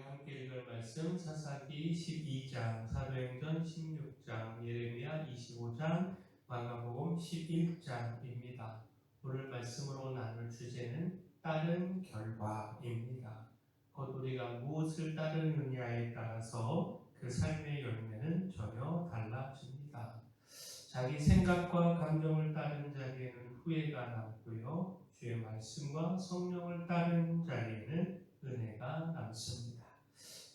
함께 읽을 말씀 사사기 12장, 사도행전 16장, 예레미야 25장, 마가복음 11장입니다. 오늘 말씀으로 나눌 주제는 따른 결과입니다. 곧 우리가 무엇을 따르느냐에 따라서 그 삶의 열매는 전혀 달라집니다. 자기 생각과 감정을 따른 자리에는 후회가 남고요. 주의 말씀과 성령을 따른 자리에는 은혜가 남습니다.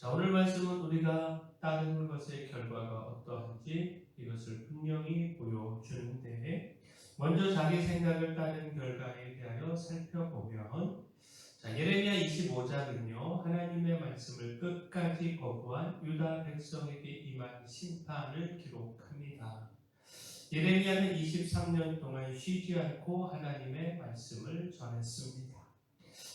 자, 오늘 말씀은 우리가 따르는 것의 결과가 어떠한지 이것을 분명히 보여주는데, 먼저 자기 생각을 따른 결과에 대하여 살펴보면, 자, 예레미야 25장은요 하나님의 말씀을 끝까지 거부한 유다 백성에게 임한 심판을 기록합니다. 예레미야는 23년 동안 쉬지 않고 하나님의 말씀을 전했습니다.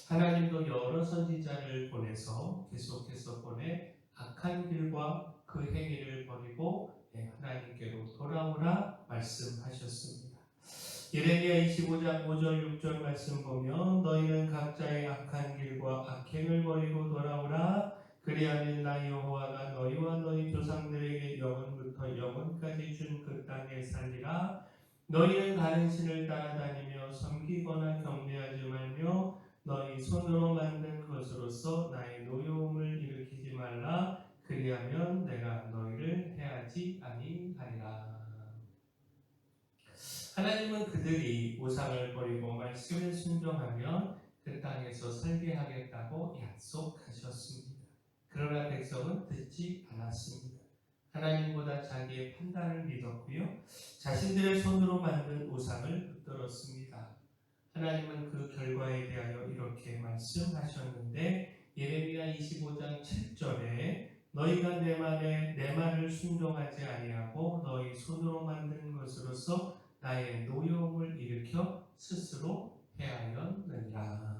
하나님도 여러 선지자를 보내서 계속해서 보내 악한 길과 그 행위를 버리고 하나님께로 돌아오라 말씀하셨습니다. 예레미야 25장 5절 6절 말씀 보면 너희는 각자의 악한 길과 악행을 버리고 돌아오라. 그리하면 나 여호와가 너희와 너희 조상들에게 영원부터 영원까지 준 그 땅에 살리라. 너희는 다른 신을 따라다니며 섬기거나 경배하지 말며 너희 손으로 만든 것으로서 나의 노여움을 일으키지 말라. 그리하면 내가 너희를 해하지 아니하리라. 하나님은 그들이 우상을 버리고 말씀에 순종하면 그 땅에서 살게 하겠다고 약속하셨습니다. 그러나 백성은 듣지 않았습니다. 하나님보다 자기의 판단을 믿었고요. 자신들의 손으로 만든 우상을 붙들었습니다. 하나님은 그 결과에 대하여 이렇게 말씀하셨는데 예레미야 25장 7절에 너희가 내 말을 순종하지 아니하고 너희 손으로 만든 것으로서 나의 노여움을 일으켜 스스로 해하였느니라.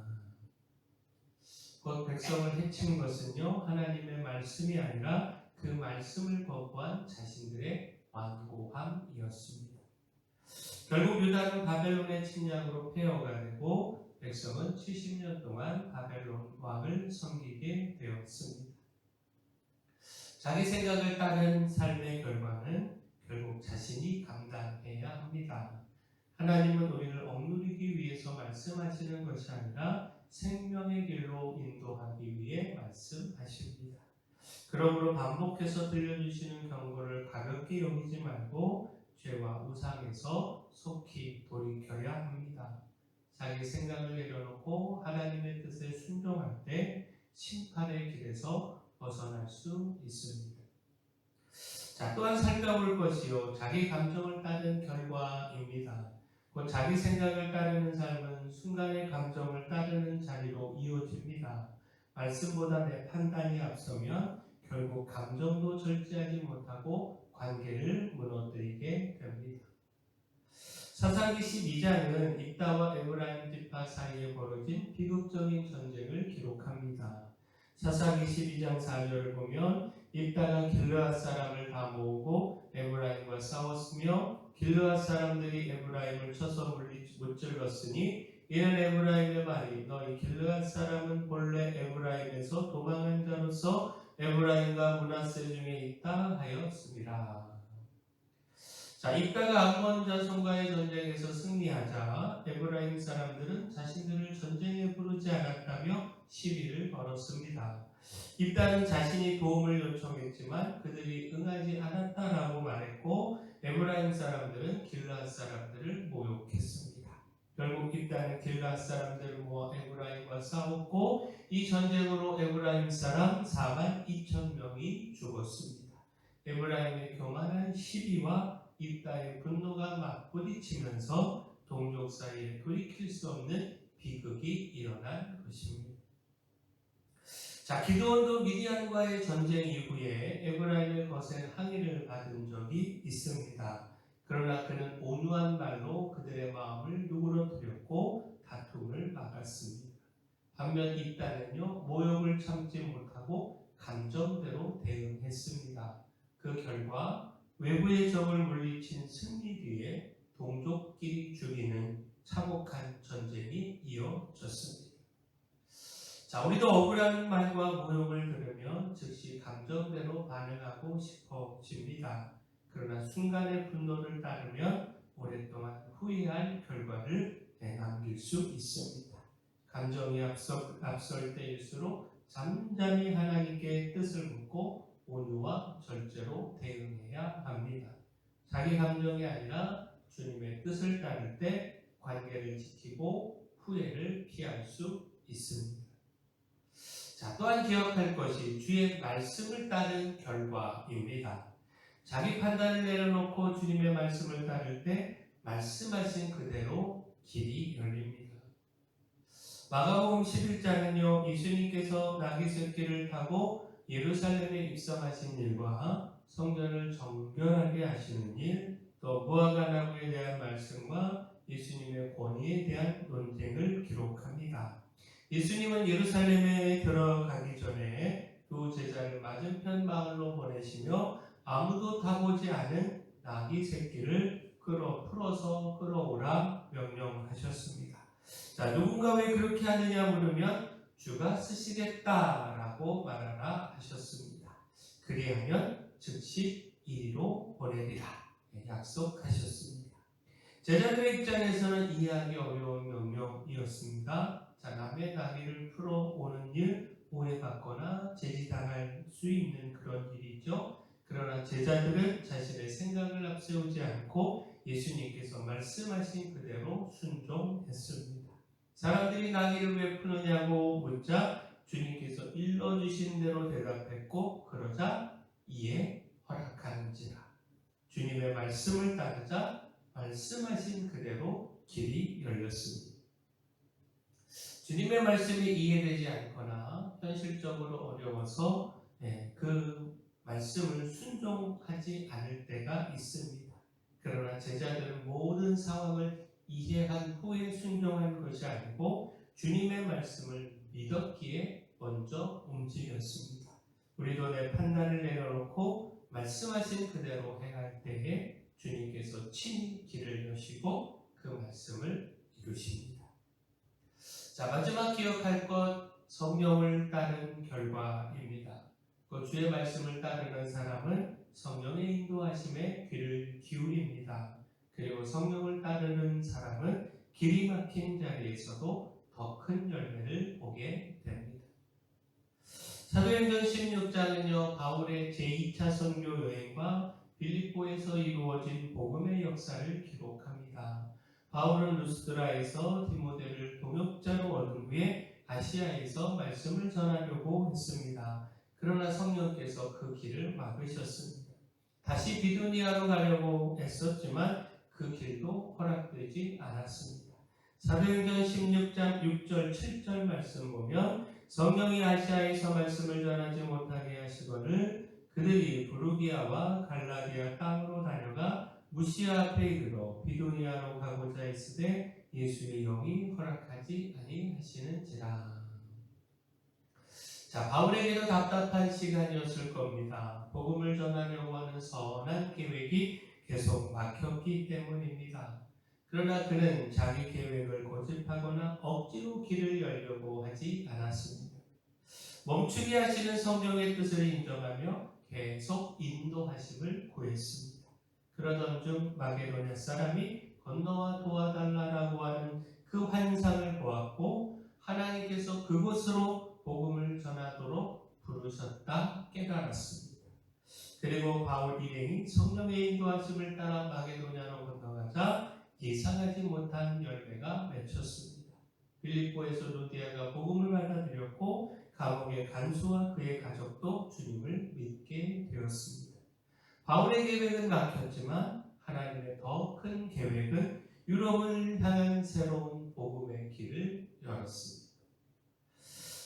곧 백성을 해친 것은요 하나님의 말씀이 아니라 그 말씀을 거부한 자신들의 완고함이었습니다. 결국 유다는 바벨론의 침략으로 폐허가 되고 백성은 70년 동안 바벨론 왕을 섬기게 되었습니다. 자기 생각을 따른 삶의 결과는 결국 자신이 감당해야 합니다. 하나님은 우리를 억누르기 위해서 말씀하시는 것이 아니라 생명의 길로 인도하기 위해 말씀하십니다. 그러므로 반복해서 들려주시는 경고를 가볍게 여기지 말고 죄와 우상에서 속히 돌이켜야 합니다. 자기 생각을 내려놓고 하나님의 뜻에 순종할 때 심판의 길에서 벗어날 수 있습니다. 자, 또한 살펴볼 것이요 자기 감정을 따른 결과입니다. 곧 자기 생각을 따르는 삶은 순간의 감정을 따르는 자리로 이어집니다. 말씀보다 내 판단이 앞서면 결국 감정도 절제하지 못하고 관계를 무너뜨리게 됩니다. 사사기 12장은 입다와 에브라임 지파 사이에 벌어진 비극적인 전쟁을 기록합니다. 사사기 12장 4절을 보면 입다가 길르앗 사람을 다 모으고 에브라임과 싸웠으며 길르앗 사람들이 에브라임을 쳐서 무찔렀으니 이는 에브라임의 말이 너희 길르앗 사람은 본래 에브라임에서 도망한 자로서 에브라임과 므낫세 중에 있다 하였습니다. 자, 입다가 암몬 자손과의 전쟁에서 승리하자 에브라임 사람들은 자신들을 전쟁에 부르지 않았다며 시비를 걸었습니다. 입다는 자신이 도움을 요청했지만 그들이 응하지 않았다라고 말했고 에브라임 사람들은 길르앗 사람들을 모욕했습니다. 결국 입다는 길르앗 사람들을 모아 에브라임과 싸웠고 이 전쟁으로 에브라임 사람 42,000명이 죽었습니다. 에브라임의 교만한 시비와 입다의 분노가 맞부딪히면서 동족 사이에 돌이킬 수 없는 비극이 일어난 것입니다. 자, 기드온도 미디안과의 전쟁 이후에 에브라임의 거센 항의를 받은 적이 있습니다. 그러나 그는 온유한 말로 그들의 마음을 누그러뜨렸고 다툼을 막았습니다. 반면 입다는요 모욕을 참지 못하고 감정대로 대응했습니다. 그 결과 외부의 적을 물리친 승리 뒤에 동족끼리 죽이는 참혹한 전쟁이 이어졌습니다. 자, 우리도 억울한 말과 모욕을 들으면 즉시 감정대로 반응하고 싶어집니다. 그러나 순간의 분노를 따르면 오랫동안 후회할 결과를 남길 수 있습니다. 감정이 앞설 때일수록 잠잠히 하나님께 뜻을 묻고 온유와 절제로 대응해야 합니다. 자기 감정이 아니라 주님의 뜻을 따를 때 관계를 지키고 후회를 피할 수 있습니다. 자, 또한 기억할 것이 주의 말씀을 따른 결과입니다. 자기 판단을 내려놓고 주님의 말씀을 따를 때 말씀하신 그대로 길이 열립니다. 마가복음 11장은요, 예수님께서 나귀 새끼를 타고 예루살렘에 입성하신 일과 성전을 정결하게 하시는 일, 또 무화과나무에 대한 말씀과 예수님의 권위에 대한 논쟁을 기록합니다. 예수님은 예루살렘에 들어가기 전에 두 제자를 맞은편 마을로 보내시며 아무도 타보지 않은 나귀 새끼를 풀어서 끌어오라 명령하셨습니다. 자, 누군가 왜 그렇게 하느냐 물으면 주가 쓰시겠다라고 말하라 하셨습니다. 그리하면 즉시 이리로 보내리라 약속하셨습니다. 제자들의 입장에서는 이해하기 어려운 명령이었습니다. 자, 남의 나귀를 풀어오는 일 오해받거나 제지당할 수 있는 그런 일이죠. 그러나 제자들은 자신의 생각을 앞세우지 않고 예수님께서 말씀하신 그대로 순종했습니다. 사람들이 나귀를 왜 푸느냐고 묻자 주님께서 일러주신 대로 대답했고, 그러자 이에 허락하는지라. 주님의 말씀을 따르자 말씀하신 그대로 길이 열렸습니다. 주님의 말씀이 이해되지 않거나 현실적으로 어려워서 그 말씀을 순종하지 않을 때가 있습니다. 그러나 제자들은 모든 상황을 이해한 후에 순종한 것이 아니고 주님의 말씀을 믿었기에 먼저 움직였습니다. 우리도 내 판단을 내려놓고 말씀하신 그대로 행할 때에 주님께서 친히 길을 여시고 그 말씀을 이루십니다. 자, 마지막 기억할 것, 성령을 따른 결과입니다. 그 주의 말씀을 따르는 사람은 성령의 인도하심에 귀를 기울입니다. 그리고 성령을 따르는 사람은 길이 막힌 자리에서도 더 큰 열매를 보게 됩니다. 사도행전 16장은요, 바울의 제2차 선교 여행과 빌립보에서 이루어진 복음의 역사를 기록합니다. 바울은 루스드라에서 디모데를 동역자로 얻은 후에 아시아에서 말씀을 전하려고 했습니다. 그러나 성령께서 그 길을 막으셨습니다. 다시 비두니아로 가려고 했었지만 그 길도 허락되지 않았습니다. 사도행전 16장 6절 7절 말씀 보면 성령이 아시아에서 말씀을 전하지 못하게 하시거늘 그들이 부르기아와 갈라디아 땅으로 다녀가 무시아 앞에 이르러 비두니아로 가고자 했으되 예수의 영이 허락하지 아니하시는지라. 자, 바울에게도 답답한 시간이었을 겁니다. 복음을 전하려고 하는 선한 계획이 계속 막혔기 때문입니다. 그러나 그는 자기 계획을 고집하거나 억지로 길을 열려고 하지 않았습니다. 멈추게 하시는 성령의 뜻을 인정하며 계속 인도하심을 구했습니다. 그러던 중 마게도냐 사람이 건너와 도와달라고 하는 그 환상을 보았고 하나님께서 그곳으로 복음을 전하도록 부르셨다 깨달았습니다. 그리고 바울 일행이 성령의 인도하심을 따라 마게도냐로 건너가자 예상하지 못한 열매가 맺혔습니다. 빌립보에서 루디아가 복음을 받아들였고 감옥의 간수와 그의 가족도 주님을 믿게 되었습니다. 바울의 계획은 막혔지만 하나님의 더 큰 계획은 유럽을 향한 새로운 복음의 길을 열었습니다.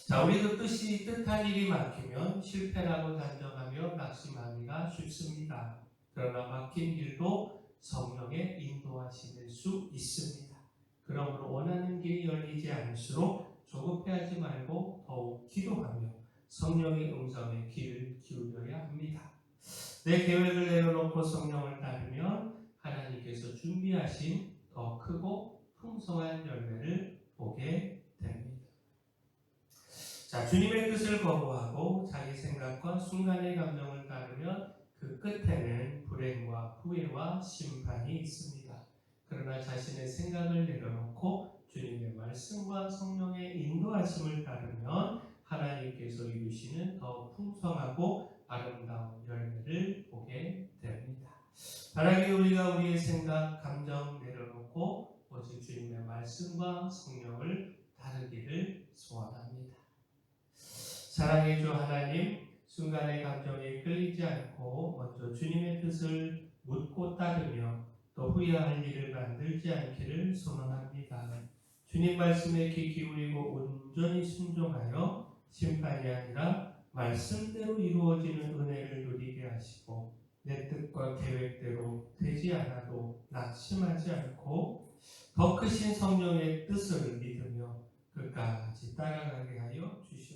자, 우리도 뜻한 일이 막히면 실패라고 단정하며 낙심하기가 쉽습니다. 그러나 막힌 길도 성령의 인도하심일 수 있습니다. 그러므로 원하는 길이 열리지 않을수록 조급해하지 말고 더욱 기도하며 성령의 음성에 귀를 기울여야 합니다. 내 계획을 내려놓고 성령을 따르면 하나님께서 준비하신 더 크고 풍성한 열매를 보게 됩니다. 자, 주님의 뜻을 거부하고 자기 생각과 순간의 감정을 따르면 그 끝에는 불행과 후회와 심판이 있습니다. 그러나 자신의 생각을 내려놓고 주님의 말씀과 성령의 인도하심을 따르면 하나님께서 이루시는 더 풍성하고 아름다운 열매를 보게 됩니다. 만약에 우리가 우리의 생각, 감정 내려놓고 오직 주님의 말씀과 성령을 따르기를 소원합니다. 사랑의 주 하나님, 순간의 감정에 끌리지 않고 먼저 주님의 뜻을 묻고 따르며 또 후회할 일을 만들지 않기를 소원합니다. 주님 말씀에 귀 기울이고 온전히 순종하여 심판이 아니라 말씀대로 이루어지는 은혜를 누리게 하시고 내 뜻과 계획대로 되지 않아도 낙심하지 않고 더 크신 성령의 뜻을 믿으며 끝까지 따라가게 하여 주시옵소서.